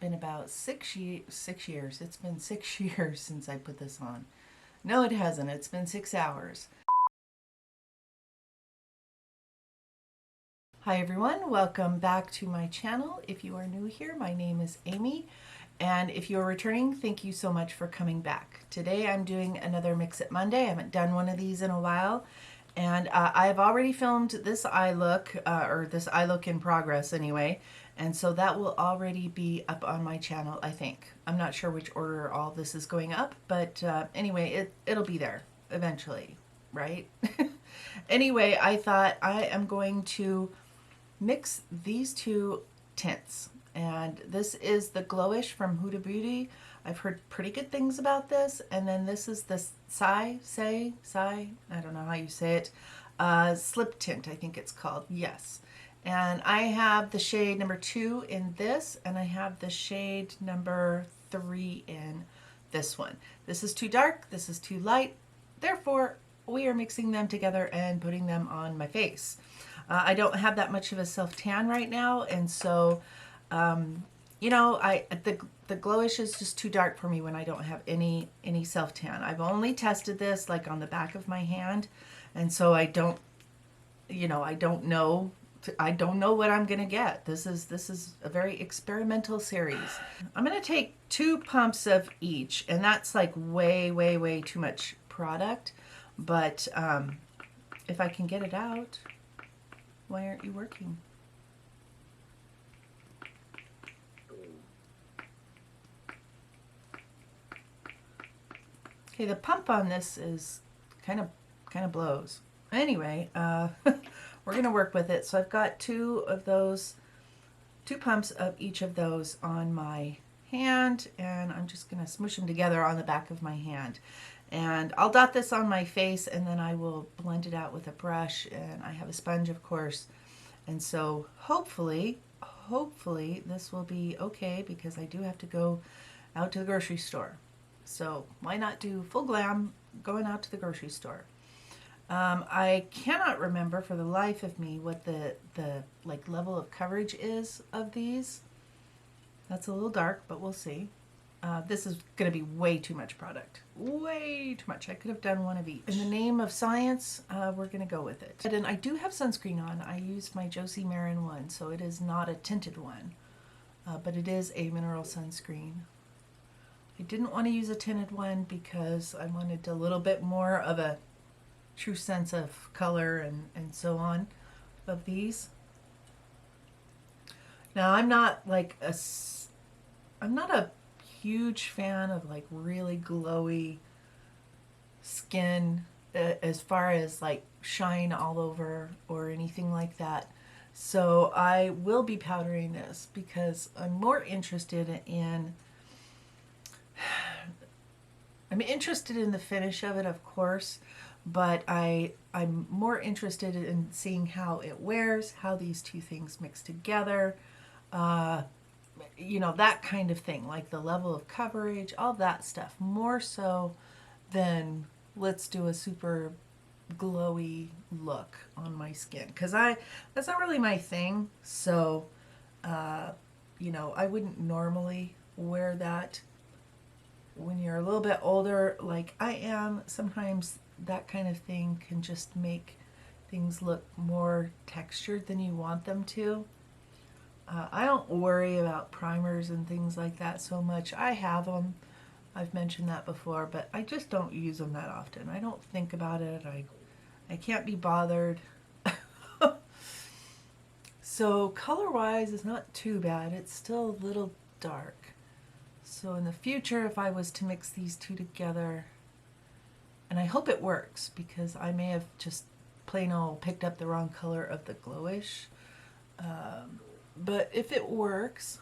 been about 6 years. It's been 6 years since I put this on. No, it hasn't. It's been 6 hours. Hi everyone, welcome back to my channel. If you are new here, my name is Amy, and if you're returning, thank you so much for coming back. Today I'm doing another Mix It Monday. I haven't done one of these in a while, and I've already filmed this eye look, or this eye look in progress anyway, and so that will already be up on my channel, I think. I'm not sure which order all this is going up, but anyway, it'll be there eventually, right? Anyway, I thought I am going to mix these two tints, and this is the Glowish from Huda Beauty. I've heard pretty good things about this. And then this is the Saie, I don't know how you say it, slip tint, I think it's called. Yes. And I have the shade number 2 in this, and I have the shade number 3 in this one. This is too dark, this is too light, therefore we are mixing them together and putting them on my face. I don't have that much of a self tan right now, and so you know, the Glowish is just too dark for me when I don't have any self tan. I've only tested this like on the back of my hand, and so I don't, you know, I don't know what I'm gonna get. This is a very experimental series. I'm gonna take 2 pumps of each, and that's like way too much product, but if I can get it out. Why aren't you working? Okay, the pump on this is kind of blows. Anyway, we're gonna work with it. So I've got 2 of those, 2 pumps of each of those on my hand, and I'm just gonna smoosh them together on the back of my hand. And I'll dot this on my face, and then I will blend it out with a brush, and I have a sponge, of course. And so hopefully this will be okay, because I do have to go out to the grocery store. So why not do full glam going out to the grocery store? I cannot remember for the life of me what the like level of coverage is of these. That's a little dark, but we'll see. This is going to be way too much product. Way too much. I could have done one of each. In the name of science, we're going to go with it. And I do have sunscreen on. I used my Josie Marin one, so it is not a tinted one, but it is a mineral sunscreen. I didn't want to use a tinted one because I wanted a little bit more of a true sense of color and so on of these. Now, I'm not a huge fan of like really glowy skin as far as like shine all over or anything like that. So I will be powdering this because I'm more interested in the finish of it, of course, but I'm more interested in seeing how it wears, how these two things mix together, you know, that kind of thing, like the level of coverage, all that stuff, more so than let's do a super glowy look on my skin, because that's not really my thing. So you know, I wouldn't normally wear that. When you're a little bit older like I am, sometimes that kind of thing can just make things look more textured than you want them to. I don't worry about primers and things like that so much. I have them. I've mentioned that before, but I just don't use them that often. I don't think about it. I can't be bothered. So color-wise, it's not too bad. It's still a little dark. So in the future, if I was to mix these two together, and I hope it works, because I may have just plain old picked up the wrong color of the Glowish. But if it works,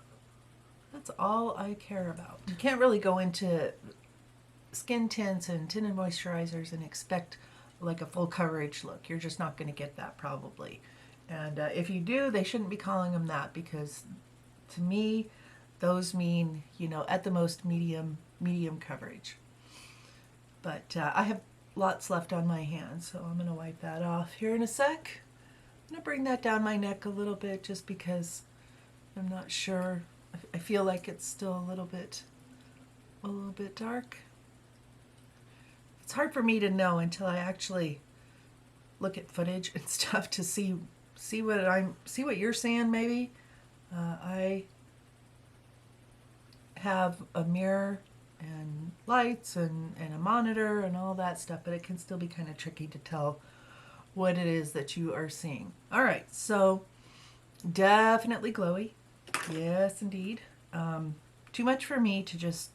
that's all I care about. You can't really go into skin tints and tinted moisturizers and expect like a full coverage look. You're just not going to get that probably. And if you do, they shouldn't be calling them that, because to me, those mean, you know, at the most medium coverage. But I have lots left on my hands, so I'm going to wipe that off here in a sec. I'm going to bring that down my neck a little bit just because I'm not sure I feel like it's still a little bit dark. It's hard for me to know until I actually look at footage and stuff to see what you're seeing. Maybe I have a mirror and lights and a monitor and all that stuff, but it can still be kind of tricky to tell what it is that you are seeing. All right, so definitely glowy. Yes, indeed. Too much for me to just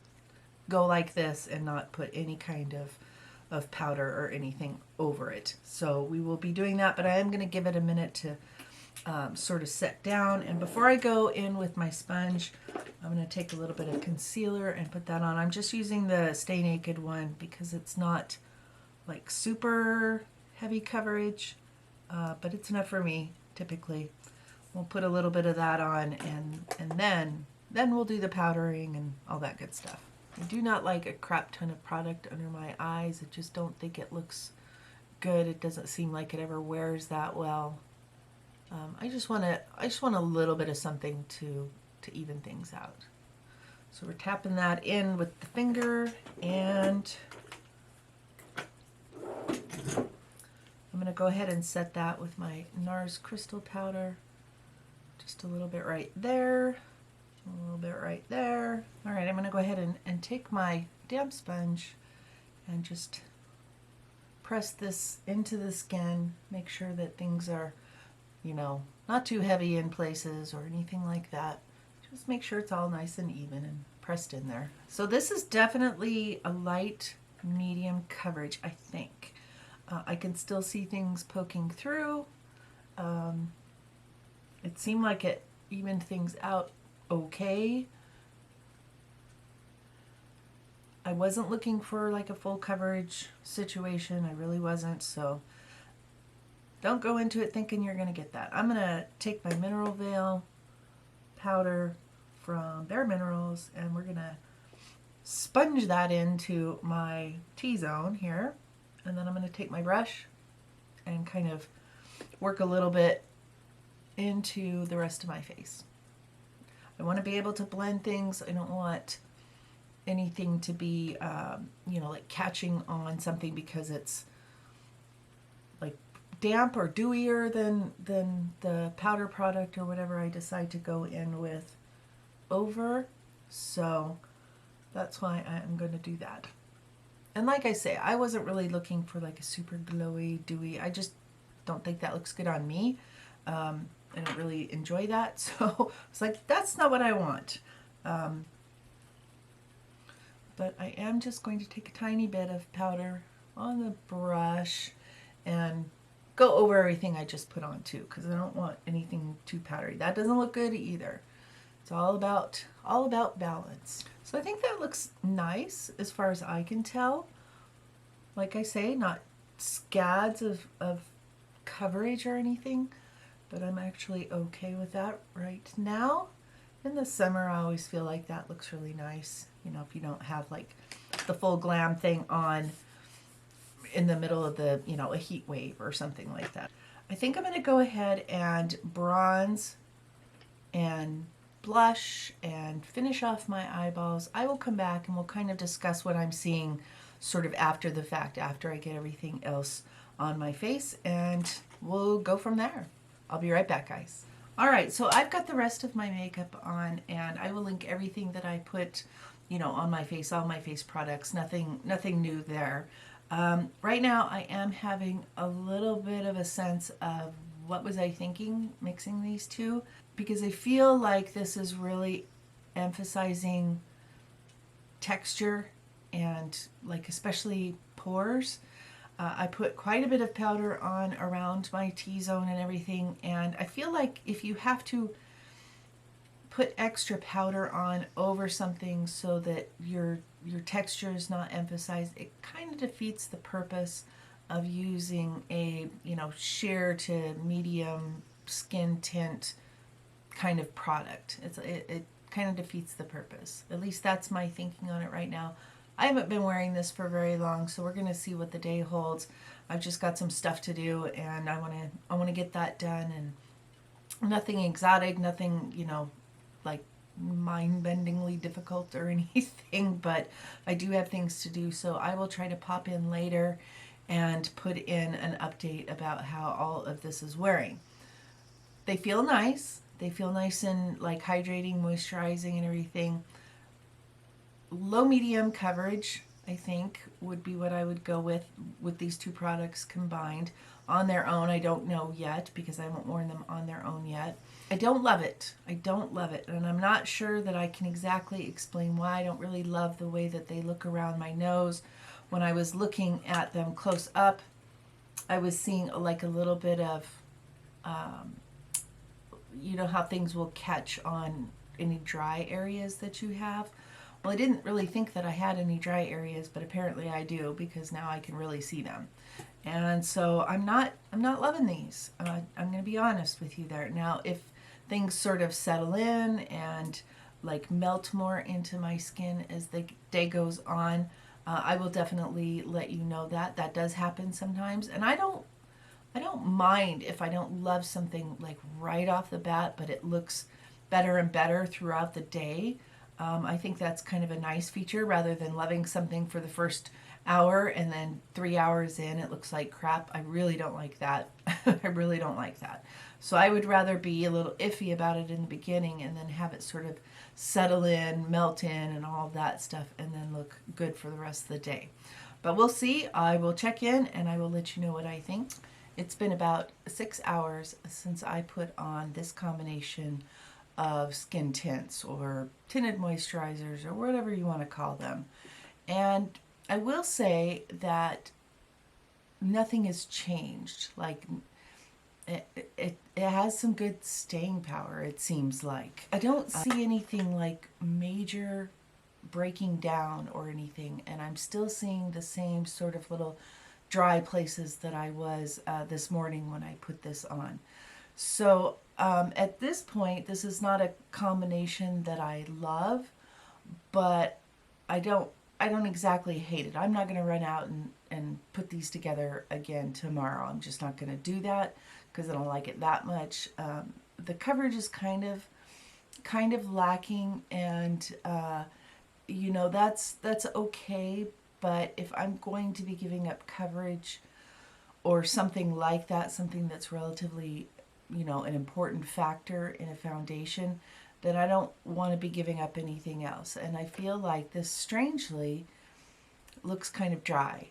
go like this and not put any kind of powder or anything over it. So we will be doing that, but I am going to give it a minute to sort of set down. And before I go in with my sponge, I'm going to take a little bit of concealer and put that on. I'm just using the Stay Naked one because it's not like super heavy coverage, but it's enough for me typically. We'll put a little bit of that on, and then we'll do the powdering and all that good stuff. I do not like a crap ton of product under my eyes. I just don't think it looks good. It doesn't seem like it ever wears that well. I just want a little bit of something to even things out. So we're tapping that in with the finger, and I'm going to go ahead and set that with my NARS crystal powder. Just a little bit right there, a little bit right there. All right, I'm going to go ahead and take my damp sponge and just press this into the skin, make sure that things are, you know, not too heavy in places or anything like that. Just make sure it's all nice and even and pressed in there. So this is definitely a light medium coverage, I think. I can still see things poking through. It seemed like it evened things out okay. I wasn't looking for like a full coverage situation. I really wasn't, so don't go into it thinking you're going to get that. I'm going to take my Mineral Veil powder from Bare Minerals, and we're going to sponge that into my T-zone here. And then I'm going to take my brush and kind of work a little bit into the rest of my face. I want to be able to blend things. I don't want anything to be, you know, like catching on something because it's like damp or dewier than the powder product or whatever I decide to go in with over. So that's why I'm going to do that. And like I say, I wasn't really looking for like a super glowy, dewy. I just don't think that looks good on me. I don't really enjoy that. So it's like, that's not what I want. But I am just going to take a tiny bit of powder on the brush and go over everything I just put on too, because I don't want anything too powdery. That doesn't look good either. It's all about balance. So I think that looks nice as far as I can tell. Like I say, not scads of coverage or anything, but I'm actually okay with that right now. In the summer, I always feel like that looks really nice. You know, if you don't have like the full glam thing on in the middle of the, you know, a heat wave or something like that. I think I'm going to go ahead and bronze and blush and finish off my eyeballs. I will come back and we'll kind of discuss what I'm seeing sort of after the fact, after I get everything else on my face, and we'll go from there. I'll be right back, guys. All right, so I've got the rest of my makeup on, and I will link everything that I put, you know, on my face, all my face products, nothing new there. Right now, I am having a little bit of a sense of what was I thinking mixing these two, because I feel like this is really emphasizing texture and like especially pores. I put quite a bit of powder on around my T-zone and everything, and I feel like if you have to put extra powder on over something so that your texture is not emphasized, it kind of defeats the purpose of using a, you know, sheer to medium skin tint kind of product. It kind of defeats the purpose. At least that's my thinking on it right now. I haven't been wearing this for very long, so we're going to see what the day holds. I've just got some stuff to do, and I want to get that done, and nothing exotic, nothing, you know, like mind-bendingly difficult or anything, but I do have things to do, so I will try to pop in later and put in an update about how all of this is wearing. They feel nice. They feel nice and like hydrating, moisturizing, and everything. Low medium coverage, I think, would be what I would go with these two products combined. On their own, I don't know yet because I haven't worn them on their own yet. I don't love it. I don't love it. And I'm not sure that I can exactly explain why. I don't really love the way that they look around my nose. When I was looking at them close up, I was seeing like a little bit of, you know how things will catch on any dry areas that you have. Well, I didn't really think that I had any dry areas, but apparently I do because now I can really see them. And so I'm not loving these. I'm going to be honest with you there. Now, if things sort of settle in and like melt more into my skin as the day goes on, I will definitely let you know that. That does happen sometimes, and I don't mind if I don't love something like right off the bat, but it looks better and better throughout the day. I think that's kind of a nice feature rather than loving something for the first hour and then 3 hours in it looks like crap. I really don't like that. I really don't like that. So I would rather be a little iffy about it in the beginning and then have it sort of settle in, melt in, and all of that stuff, and then look good for the rest of the day. But we'll see. I will check in and I will let you know what I think. It's been about 6 hours since I put on this combination of skin tints or tinted moisturizers or whatever you want to call them. And I will say that nothing has changed. Like it has some good staying power, it seems like. I don't see anything like major breaking down or anything, and I'm still seeing the same sort of little dry places that I was this morning when I put this on. So at this point, this is not a combination that I love, but I don't exactly hate it. I'm not going to run out and put these together again tomorrow. I'm just not going to do that because I don't like it that much. The coverage is kind of lacking, and you know, that's okay. But if I'm going to be giving up coverage or something like that, something that's relatively, you know, an important factor in a foundation, then I don't want to be giving up anything else. And I feel like this strangely looks kind of dry.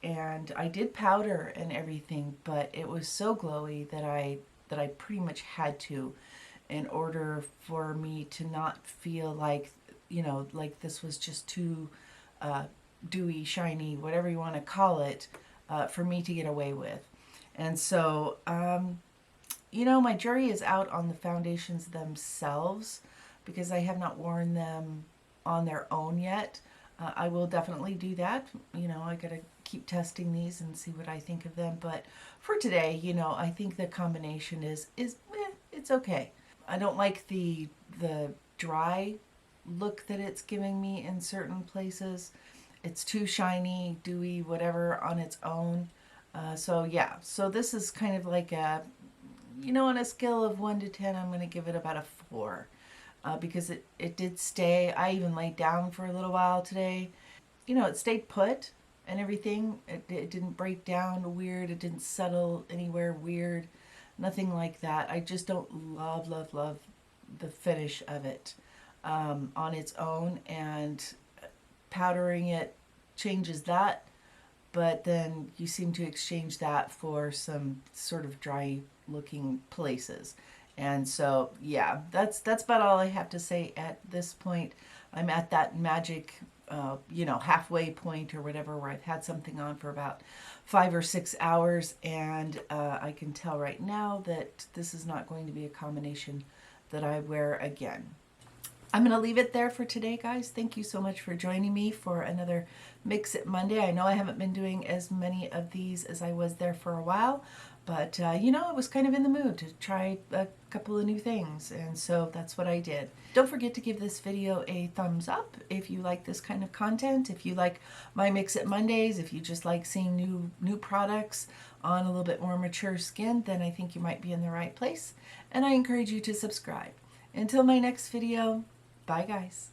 And I did powder and everything, but it was so glowy that I pretty much had to, in order for me to not feel like, you know, like this was just too dewy, shiny, whatever you want to call it, for me to get away with. And so, you know, my jury is out on the foundations themselves because I have not worn them on their own yet. I will definitely do that. You know, I gotta keep testing these and see what I think of them. But for today, you know, I think the combination is it's okay. I don't like the dry look that it's giving me in certain places. It's too shiny, dewy, whatever on its own. So yeah, so this is kind of like a, you know, on a scale of 1 to 10, I'm going to give it about a 4. Because it did stay. I even laid down for a little while today. You know, it stayed put and everything. It didn't break down weird. It didn't settle anywhere weird. Nothing like that. I just don't love the finish of it on its own. And powdering it changes that. But then you seem to exchange that for some sort of dry looking places. And so, yeah, that's about all I have to say at this point. I'm at that magic, you know, halfway point or whatever, where I've had something on for about 5 or 6 hours, and I can tell right now that this is not going to be a combination that I wear again. I'm going to leave it there for today, guys. Thank you so much for joining me for another Mix It Monday. I know I haven't been doing as many of these as I was there for a while, but, you know, I was kind of in the mood to try a couple of new things, and so that's what I did. Don't forget to give this video a thumbs up if you like this kind of content, if you like my Mix It Mondays, if you just like seeing new products on a little bit more mature skin, then I think you might be in the right place, and I encourage you to subscribe. Until my next video, bye guys.